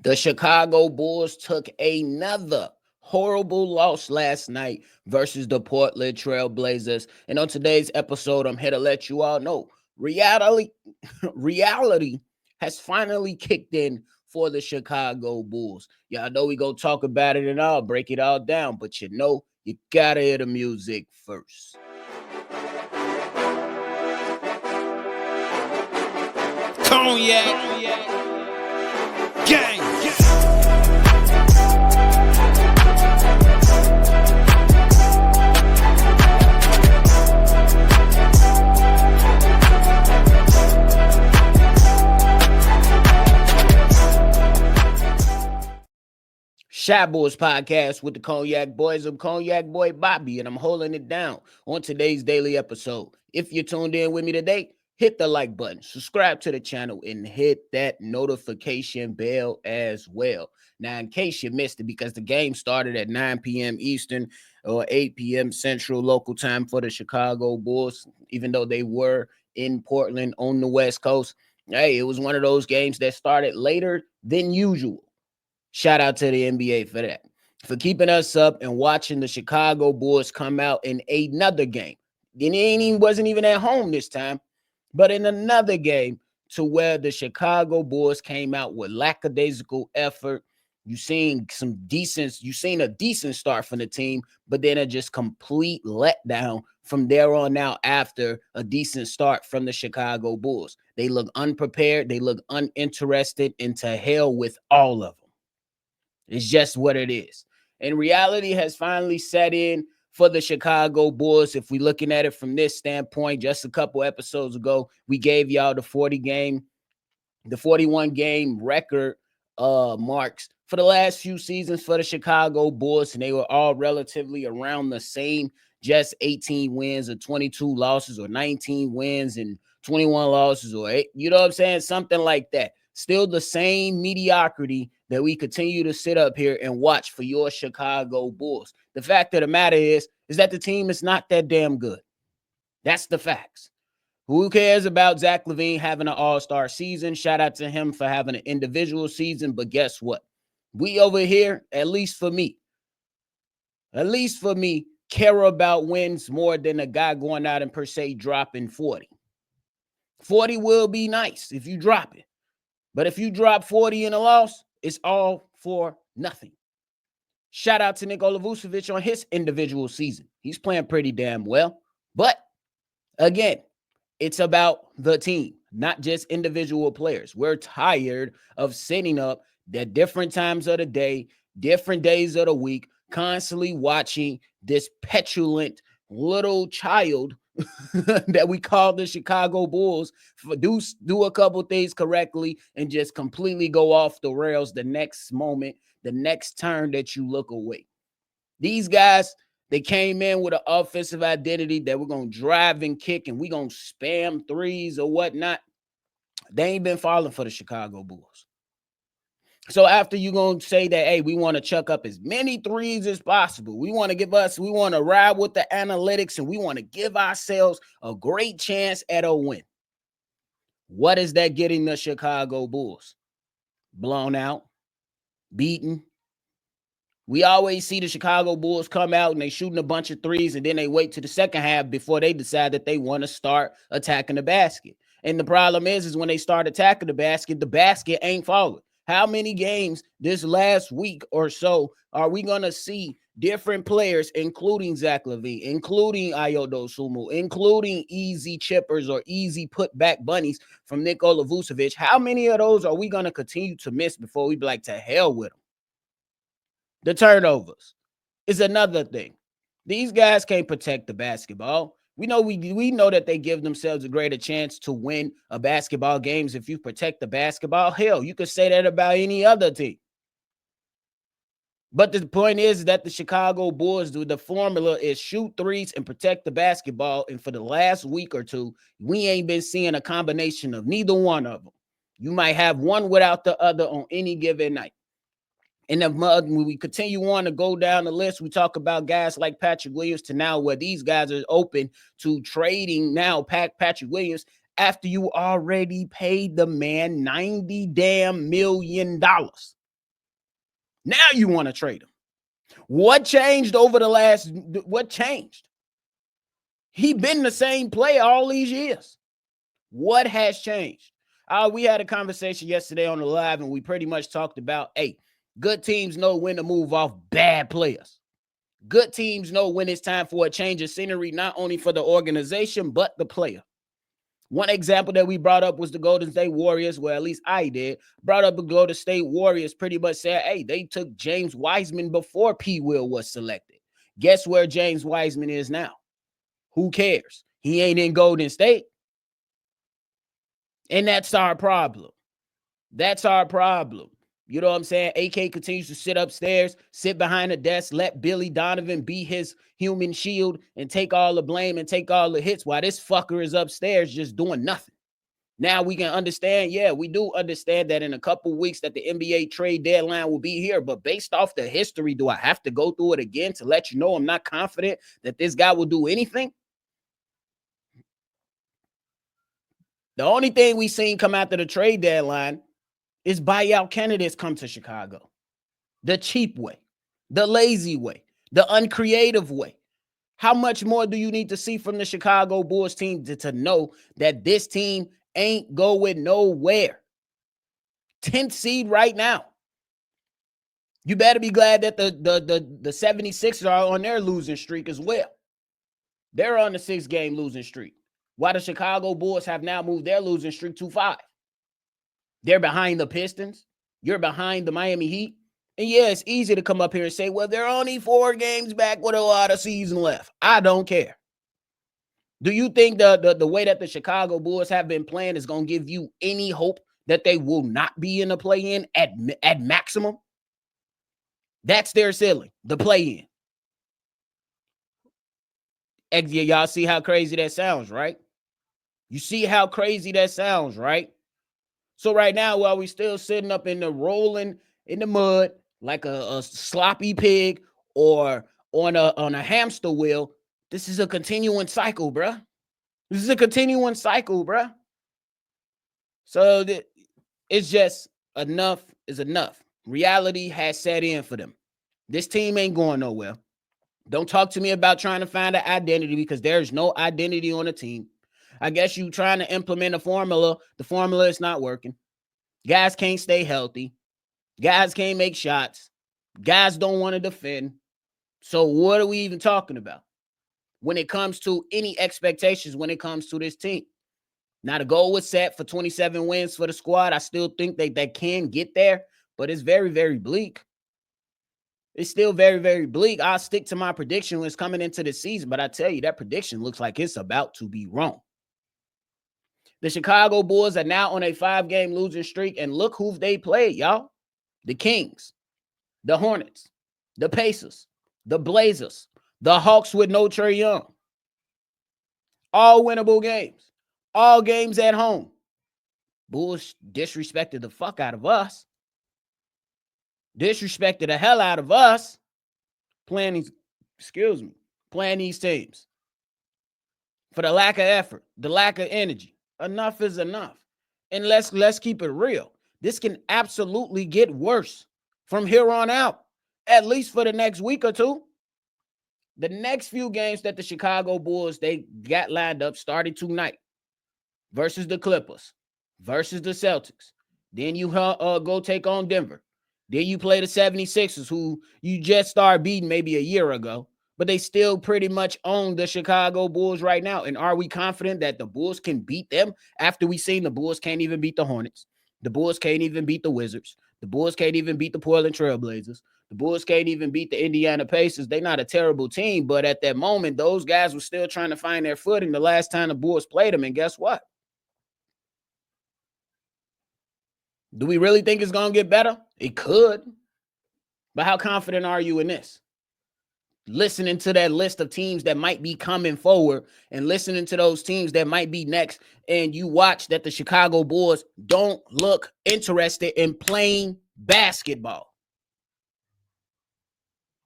The Chicago Bulls took another horrible loss last night versus the Portland Trail Blazers. And on today's episode, I'm here to let you all know reality, reality has finally kicked in for the Chicago Bulls. Y'all know we gonna talk about it and I'll break it all down, but you gotta hear the music first. Cognac, gang. Shy Boys Podcast with the Cognac Boys. I'm Cognac Boy Bobby, and I'm holding it down on today's daily episode. If you're tuned in with me today, hit the like button, subscribe to the channel, and hit that notification bell as well. Now, in case you missed it, because the game started at 9 p.m. Eastern or 8 p.m. Central local time for the Chicago Bulls, even though they were in Portland on the West Coast. Hey, it was one of those games that started later than usual. Shout out to the NBA for that, for keeping us up and watching the Chicago Bulls come out in another game. It wasn't even at home this time, but in another game to where the Chicago Bulls came out with lackadaisical effort. You seen a decent start from the team, but then a just complete letdown from there on out after a decent start from the Chicago Bulls. They look unprepared. They look uninterested, and to hell with all of them. It's just what it is. And reality has finally set in for the Chicago Bulls. If we're looking at it from this standpoint, just a couple episodes ago, we gave y'all the 41 game record marks for the last few seasons for the Chicago Bulls, and they were all relatively around the same, just 18 wins or 22 losses, or 19 wins and 21 losses, or you know what I'm saying? Something like that. Still the same mediocrity that we continue to sit up here and watch for your Chicago Bulls. The fact of the matter is that the team is not that damn good. That's the facts. Who cares about Zach LaVine having an all-star season? Shout out to him for having an individual season. But guess what? We over here, at least for me, care about wins more than a guy going out and per se dropping 40. 40 will be nice if you drop it. But if you drop 40 in a loss, it's all for nothing. Shout out to Nikola Vucevic on his individual season. He's playing pretty damn well. But again, it's about the team, not just individual players. We're tired of sitting up at different times of the day, different days of the week, constantly watching this petulant little child that we call the Chicago Bulls do a couple things correctly and just completely go off the rails the next moment, the next turn that you look away. These guys, they came in with an offensive identity that we're going to drive and kick and we're going to spam threes or whatnot. They ain't been falling for the Chicago Bulls. So after you're going to say that, hey, we want to chuck up as many threes as possible. We want to ride with the analytics and we want to give ourselves a great chance at a win. What is that getting the Chicago Bulls? Blown out, beaten. We always see the Chicago Bulls come out and they shooting a bunch of threes and then they wait to the second half before they decide that they want to start attacking the basket. And the problem is when they start attacking the basket ain't falling. How many games this last week or so are we going to see different players, including Zach LaVine, including Ayo Dosunmu, including easy chippers or easy putback bunnies from Nikola Vucevic? How many of those are we going to continue to miss before we be like, to hell with them? The turnovers is another thing. These guys can't protect the basketball. We know that they give themselves a greater chance to win a basketball games if you protect the basketball. Hell, you could say that about any other team. But the point is that the Chicago Bulls the formula is shoot threes and protect the basketball. And for the last week or two, we ain't been seeing a combination of neither one of them. You might have one without the other on any given night. And when we continue on to go down the list, we talk about guys like Patrick Williams to now where these guys are open to trading now Patrick Williams after you already paid the man $90 million. Now you want to trade him. What changed over the last? What changed? He been the same player all these years. What has changed? We had a conversation yesterday on the live, and we pretty much talked about, hey, good teams know when to move off bad players. Good teams know when it's time for a change of scenery, not only for the organization, but the player. One example that we brought up was the Golden State Warriors, well, at least I did, brought up the Golden State Warriors, pretty much said, hey, they took James Wiseman before P. Will was selected. Guess where James Wiseman is now? Who cares? He ain't in Golden State. And that's our problem. That's our problem. You know what I'm saying? AK continues to sit upstairs, sit behind a desk, let Billy Donovan be his human shield and take all the blame and take all the hits while this fucker is upstairs just doing nothing. Now we can understand, yeah, we do understand that in a couple weeks that the NBA trade deadline will be here, but based off the history, do I have to go through it again to let you know I'm not confident that this guy will do anything? The only thing we seen come after the trade deadline is buyout candidates come to Chicago. The cheap way, the lazy way, the uncreative way. How much more do you need to see from the Chicago Bulls team to know that this team ain't going nowhere? 10th seed right now. You better be glad that the 76ers are on their losing streak as well. They're on the 6-game losing streak, while the Chicago Bulls have now moved their losing streak to 5. They're behind the Pistons. You're behind the Miami Heat. And yeah, it's easy to come up here and say, well, they're only 4 games back with a lot of season left. I don't care. Do you think the way that the Chicago Bulls have been playing is going to give you any hope that they will not be in the play-in at maximum? That's their ceiling, the play-in. Y'all see how crazy that sounds, right? You see how crazy that sounds, right? So right now, while we still sitting up in the rolling in the mud like a sloppy pig or on a hamster wheel, this is a continuing cycle, bruh. This is a continuing cycle, bruh. So it's just enough is enough. Reality has set in for them. This team ain't going nowhere. Don't talk to me about trying to find an identity because there's no identity on the team. I guess you trying to implement a formula. The formula is not working. Guys can't stay healthy. Guys can't make shots. Guys don't want to defend. So what are we even talking about when it comes to any expectations when it comes to this team? Now, the goal was set for 27 wins for the squad. I still think they can get there, but it's very, very bleak. It's still very, very bleak. I'll stick to my prediction when it's coming into the season, but I tell you, that prediction looks like it's about to be wrong. The Chicago Bulls are now on a 5-game losing streak, and look who they played, y'all. The Kings, the Hornets, the Pacers, the Blazers, the Hawks with no Trae Young. All winnable games. All games at home. Bulls disrespected the fuck out of us. Disrespected the hell out of us. Playing these teams. For the lack of effort, the lack of energy. Enough is enough. And let's keep it real. This can absolutely get worse from here on out, at least for the next week or two. The next few games that the Chicago Bulls, they got lined up started tonight versus the Clippers, versus the Celtics. Then you go take on Denver. Then you play the 76ers, who you just started beating maybe a year ago, but they still pretty much own the Chicago Bulls right now. And are we confident that the Bulls can beat them after we seen the Bulls can't even beat the Hornets? The Bulls can't even beat the Wizards. The Bulls can't even beat the Portland Trailblazers. The Bulls can't even beat the Indiana Pacers. They're not a terrible team, but at that moment, those guys were still trying to find their footing the last time the Bulls played them. And guess what? Do we really think it's going to get better? It could. But how confident are you in this? Listening to that list of teams that might be coming forward and listening to those teams that might be next, and you watch that the Chicago Bulls don't look interested in playing basketball.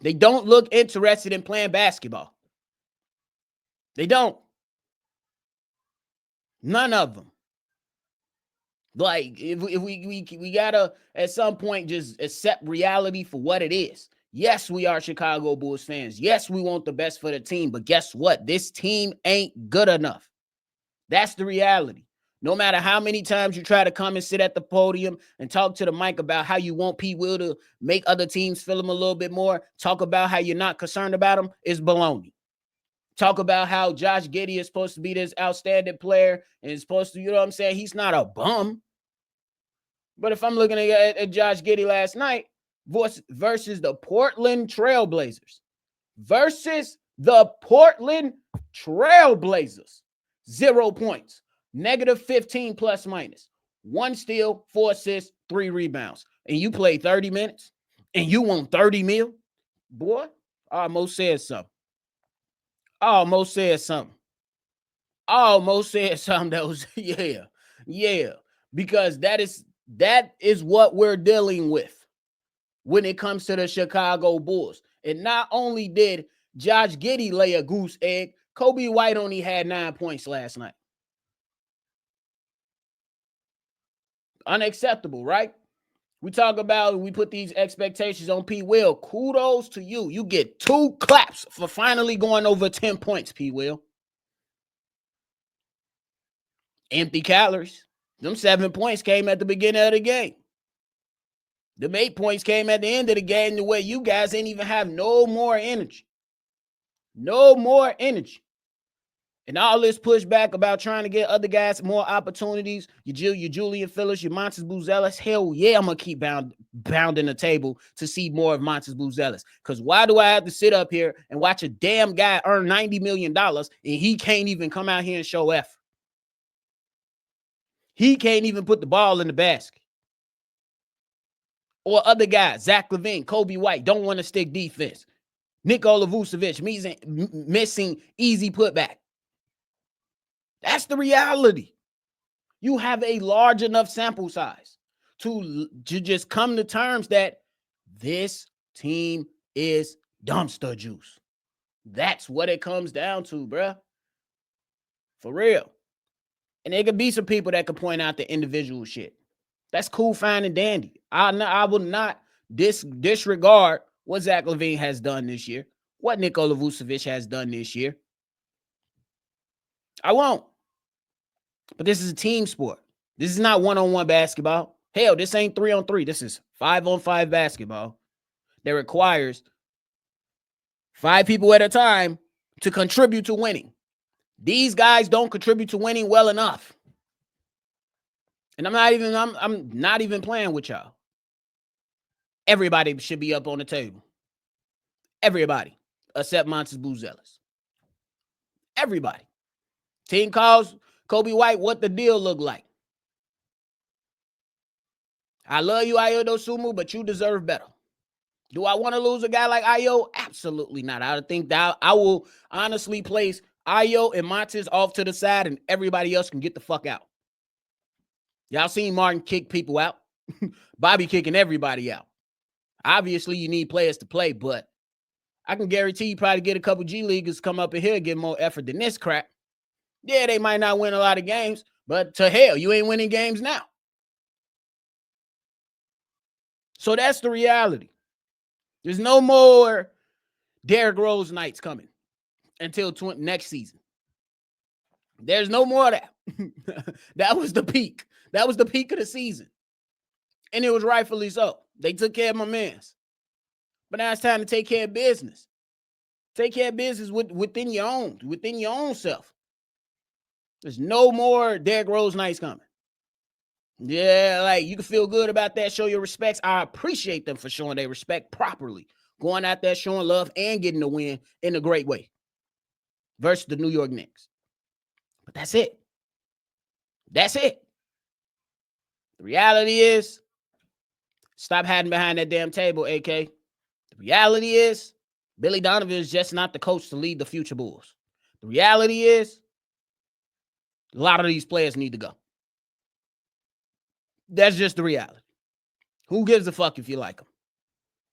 They don't look interested in playing basketball. They don't. None of them. Like if we gotta at some point just accept reality for what it is. Yes, we are Chicago Bulls fans. Yes, we want the best for the team, but guess what? This team ain't good enough. That's the reality. No matter how many times you try to come and sit at the podium and talk to the mic about how you want P. Will to make other teams feel him a little bit more, talk about how you're not concerned about him, is baloney. Talk about how Josh Giddey is supposed to be this outstanding player and is supposed to, you know what I'm saying? He's not a bum. But if I'm looking at Josh Giddey last night versus the Portland Trailblazers, versus the Portland Trailblazers, 0 points, negative 15 plus minus, 1 steal, 4 assists, 3 rebounds. And you play 30 minutes and you want 30 mil? Boy, I almost said something. Almost said something that was, yeah. Because that is what we're dealing with when it comes to the Chicago Bulls. And not only did Josh Giddey lay a goose egg, Kobe White only had 9 points last night. Unacceptable, right? We talk about, we put these expectations on P. Will. Kudos to you. You get 2 claps for finally going over 10 points, P. Will. Empty calories. Them 7 points came at the beginning of the game. Them 8 points came at the end of the game, the way you guys ain't even have no more energy. No more energy. And all this pushback about trying to get other guys more opportunities, your Julian Phillips, your Montes Buzelis, hell yeah, I'm going to keep pounding the table to see more of Montes Buzelis. Because why do I have to sit up here and watch a damn guy earn $90 million and he can't even come out here and show effort? He can't even put the ball in the basket. Or other guys, Zach LaVine, Kobe White, don't want to stick defense. Nikola Vucevic missing easy putback. That's the reality. You have a large enough sample size to just come to terms that this team is dumpster juice. That's what it comes down to, bruh. For real. And there could be some people that could point out the individual shit. That's cool, fine, and dandy. I will not disregard what Zach LaVine has done this year, what Nikola Vucevic has done this year. I won't. But this is a team sport. This is not one-on-one basketball. Hell, this ain't 3-on-3. This is 5-on-5 basketball that requires 5 people at a time to contribute to winning. These guys don't contribute to winning well enough. And I'm not even playing with y'all. Everybody should be up on the table. Everybody, except Montes Buzelis. Everybody. Team calls Kobe White what the deal look like. I love you, Ayo Dosunmu, but you deserve better. Do I want to lose a guy like Ayo? Absolutely not. I think that I will honestly place Ayo and Montes off to the side and everybody else can get the fuck out. Y'all seen Martin kick people out. Bobby kicking everybody out. Obviously, you need players to play, but I can guarantee you probably get a couple G Leaguers come up in here and get more effort than this crap. Yeah, they might not win a lot of games, but to hell, you ain't winning games now. So that's the reality. There's no more Derrick Rose nights coming until next season. There's no more of that. That was the peak. That was the peak of the season. And it was rightfully so. They took care of my mans. But now it's time to take care of business. Take care of business within your own self. There's no more Derrick Rose nights coming. Yeah, like you can feel good about that, show your respects. I appreciate them for showing their respect properly. Going out there, showing love and getting the win in a great way. Versus the New York Knicks. But that's it. That's it. The reality is, stop hiding behind that damn table, AK. The reality is, Billy Donovan is just not the coach to lead the future Bulls. The reality is, a lot of these players need to go. That's just the reality. Who gives a fuck if you like them?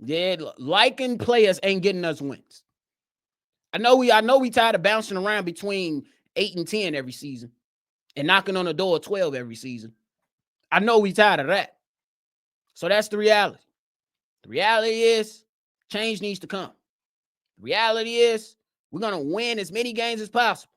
Yeah, liking players ain't getting us wins. I know we tired of bouncing around between 8 and 10 every season and knocking on the door of 12 every season. I know we tired of that. So that's the reality. The reality is change needs to come. The reality is we're going to win as many games as possible.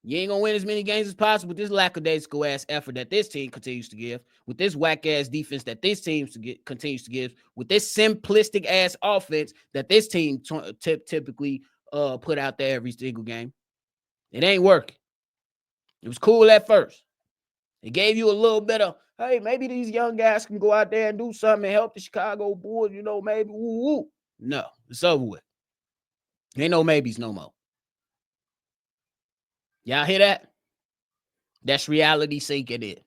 You ain't going to win as many games as possible with this lackadaisical ass effort that this team continues to give, with this whack ass defense that this team continues to give, with this simplistic ass offense that this team typically put out there every single game. It ain't working. It was cool at first. It gave you a little bit of, hey, maybe these young guys can go out there and do something and help the Chicago Bulls, maybe woo woo. No, it's over with. Ain't no maybes no more. Y'all hear that? That's reality sinking in.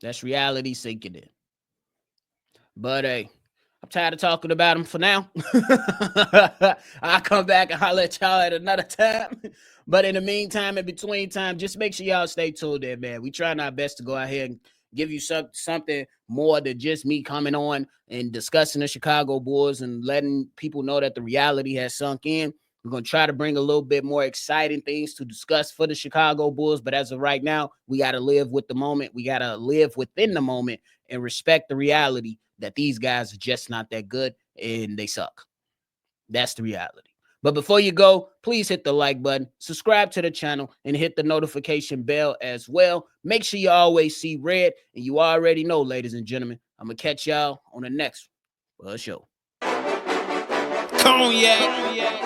That's reality sinking in. But hey, I'm tired of talking about him for now. I'll come back and holler at y'all at another time. But in the meantime, in between time, just make sure y'all stay tuned there, man. We trying our best to go out here and give you something more than just me coming on and discussing the Chicago Bulls and letting people know that the reality has sunk in. We're going to try to bring a little bit more exciting things to discuss for the Chicago Bulls. But as of right now, we got to live with the moment. We got to live within the moment and respect the reality that these guys are just not that good and they suck. That's the reality. But before you go, please hit the like button, subscribe to the channel, and hit the notification bell as well. Make sure you always see red. And you already know, ladies and gentlemen, I'm going to catch y'all on the next show. Cognac.